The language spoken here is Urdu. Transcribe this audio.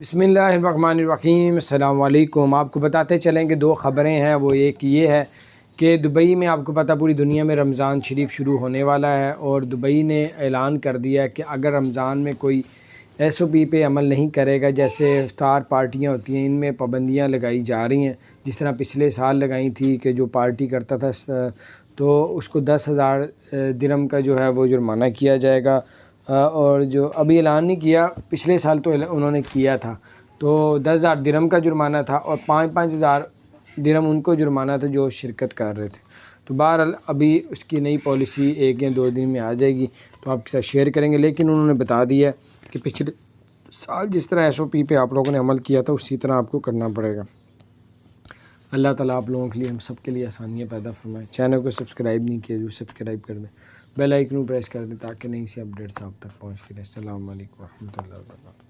بسم اللہ الرحمن الرحیم۔ السلام علیکم۔ آپ کو بتاتے چلیں کہ دو خبریں ہیں، وہ ایک یہ ہے کہ دبئی میں آپ کو پتہ پوری دنیا میں رمضان شریف شروع ہونے والا ہے، اور دبئی نے اعلان کر دیا ہے کہ اگر رمضان میں کوئی ایس او پی پہ عمل نہیں کرے گا، جیسے افطار پارٹیاں ہوتی ہیں، ان میں پابندیاں لگائی جا رہی ہیں، جس طرح پچھلے سال لگائی تھی کہ جو پارٹی کرتا تھا تو اس کو 10,000 درہم کا جو ہے وہ جرمانہ کیا جائے گا، اور جو ابھی اعلان نہیں کیا، پچھلے سال تو انہوں نے کیا تھا، تو 10,000 درہم کا جرمانہ تھا، اور 5,000 درہم ان کو جرمانہ تھا جو شرکت کر رہے تھے۔ تو بہرحال ابھی اس کی نئی پالیسی 1 یا 2 دن میں آ جائے گی، تو آپ کے ساتھ شیئر کریں گے، لیکن انہوں نے بتا دیا کہ پچھلے سال جس طرح ایس او پی پہ آپ لوگوں نے عمل کیا تھا اسی طرح آپ کو کرنا پڑے گا۔ اللہ تعالیٰ آپ لوگوں کے لیے، ہم سب کے لیے آسانیاں پیدا فرمائے۔ چینل کو سبسکرائب نہیں کیا جو سبسکرائب کر دیں، بیل آئیکن پریس کر دیں تاکہ نئی سی اپڈیٹس آپ تک پہنچتی رہیں۔ السلام علیکم ورحمۃ اللہ وبرکاتہ۔